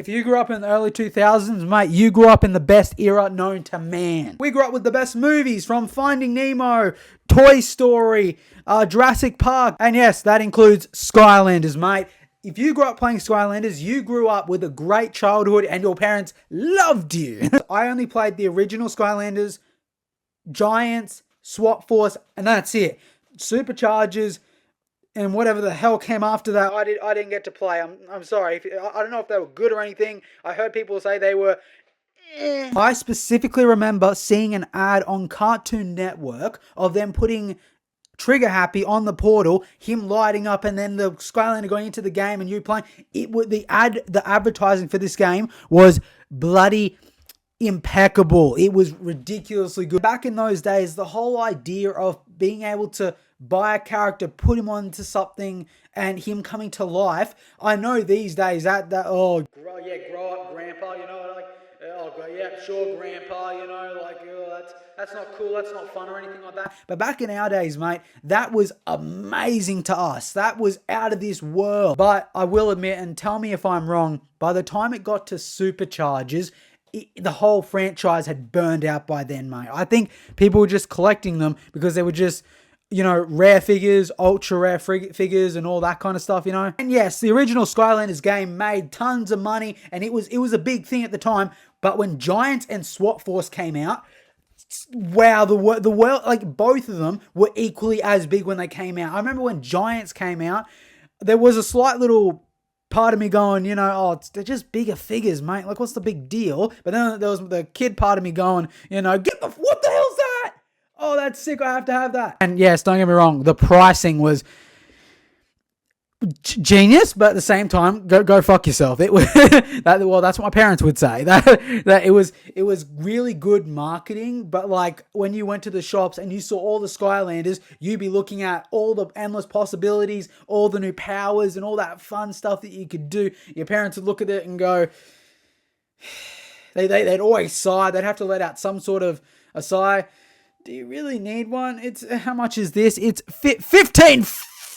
If you grew up in the early 2000s, mate, you grew up in the best era known to man. We grew up with the best movies from Finding Nemo, Toy Story, Jurassic Park, and yes, that includes Skylanders, mate. If you grew up playing Skylanders, you grew up with a great childhood and your parents loved you. I only played the original Skylanders, Giants, Swap Force, and that's it. Superchargers and whatever the hell came after that, I didn't get to play. I'm sorry. I don't know if they were good or anything. I heard people say they were. I specifically remember seeing an ad on Cartoon Network of them putting Trigger Happy on the portal, him lighting up, and then the Skylander going into the game and you playing. The advertising for this game was bloody impeccable. It was ridiculously good. Back in those days, the whole idea of being able to buy a character, put him onto something, and him coming to life. I know these days grow up, grandpa, sure, grandpa, that's not cool, that's not fun or anything like that. But back in our days, mate, that was amazing to us. That was out of this world. But I will admit, and tell me if I'm wrong, by the time it got to Superchargers, the whole franchise had burned out by then, mate. I think people were just collecting them because they were just, rare figures, ultra rare figures and all that kind of stuff, And yes, the original Skylanders game made tons of money and it was a big thing at the time. But when Giants and Swap Force came out, wow, the world, like both of them were equally as big when they came out. I remember when Giants came out, there was a slight little part of me going, they're just bigger figures, mate. Like, what's the big deal? But then there was the kid part of me going, what the hell's that? Oh, that's sick. I have to have that. And yes, don't get me wrong. The pricing was genius, but at the same time, go fuck yourself. It was that's what my parents would say. That it was really good marketing. But like when you went to the shops and you saw all the Skylanders, you'd be looking at all the endless possibilities, all the new powers, and all that fun stuff that you could do. Your parents would look at it and go, they'd always sigh. They'd have to let out some sort of a sigh. Do you really need one? How much is this? It's 15.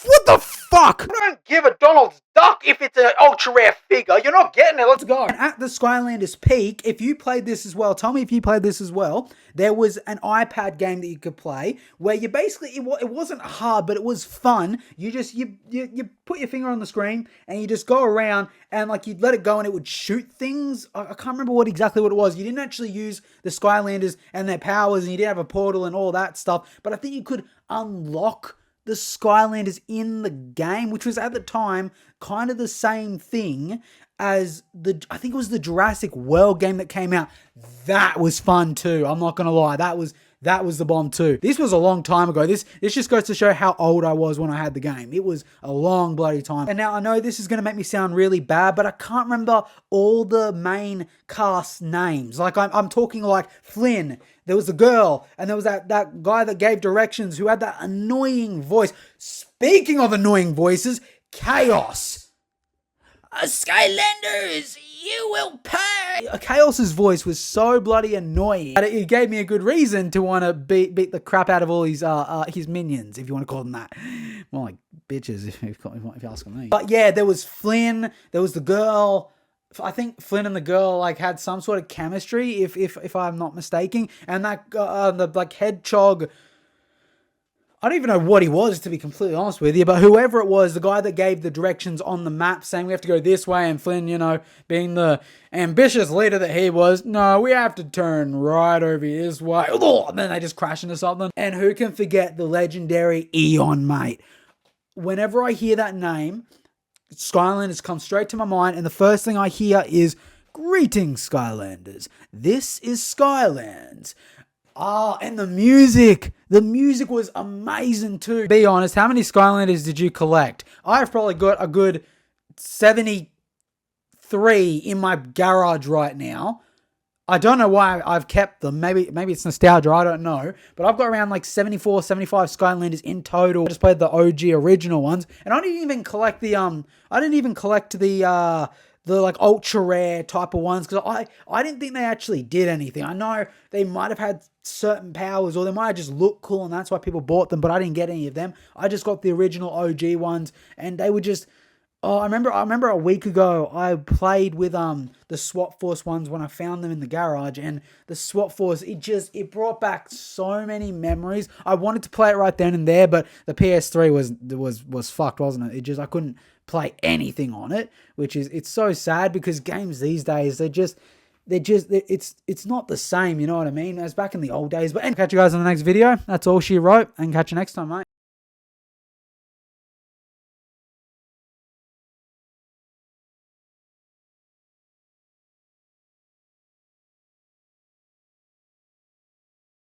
What the fuck? I don't give a Donald's duck if it's an ultra rare figure. You're not getting it. Let's go. And at the Skylanders peak, if you played this as well, tell me if you played this as well, there was an iPad game that you could play where you basically, it wasn't hard, but it was fun. You put your finger on the screen and you just go around and like you'd let it go and it would shoot things. I can't remember exactly what it was. You didn't actually use the Skylanders and their powers and you didn't have a portal and all that stuff, but I think you could unlock the Skylanders in the game, which was at the time kind of the same thing as I think it was the Jurassic World game that came out. That was fun too. I'm not going to lie. That was the bomb too. This was a long time ago. This just goes to show how old I was when I had the game. It was a long bloody time. And now I know this is going to make me sound really bad, but I can't remember all the main cast names. Like I'm talking like Flynn. There was a girl, and there was that guy that gave directions who had that annoying voice. Speaking of annoying voices, Chaos. Skylanders, you will pay. Chaos's voice was so bloody annoying. It gave me a good reason to want to beat the crap out of all his minions, if you want to call them that. More like bitches, if you're asking me. But yeah, there was Flynn. There was the girl. I think Flynn and the girl like had some sort of chemistry, if I'm not mistaken. And that the like hedgehog, I don't even know what he was, to be completely honest with you. But whoever it was, the guy that gave the directions on the map, saying we have to go this way, and Flynn, being the ambitious leader that he was, no, we have to turn right over this way. And then they just crash into something. And who can forget the legendary Eon, mate? Whenever I hear that name, Skylanders come straight to my mind, and the first thing I hear is, "Greetings, Skylanders. This is Skylands." And the music was amazing too. Be honest, how many Skylanders did you collect? I've probably got a good 73 in my garage right now. I don't know why I've kept them. Maybe it's nostalgia. I don't know. But I've got around like 74, 75 Skylanders in total. I just played the OG original ones, and I didn't even collect the like ultra rare type of ones because I didn't think they actually did anything. I know they might have had certain powers or they might have just looked cool and that's why people bought them, but I didn't get any of them. I just got the original OG ones and they were just Oh, I remember a week ago I played with the SWAT Force ones when I found them in the garage, and the SWAT Force, it brought back so many memories. I wanted to play it right then and there, but the PS3 was fucked, wasn't it? I couldn't play anything on it, it's so sad because games these days it's not the same, you know what I mean, as back in the old days. But catch you guys on the next video. That's all she wrote, and catch you next time, mate.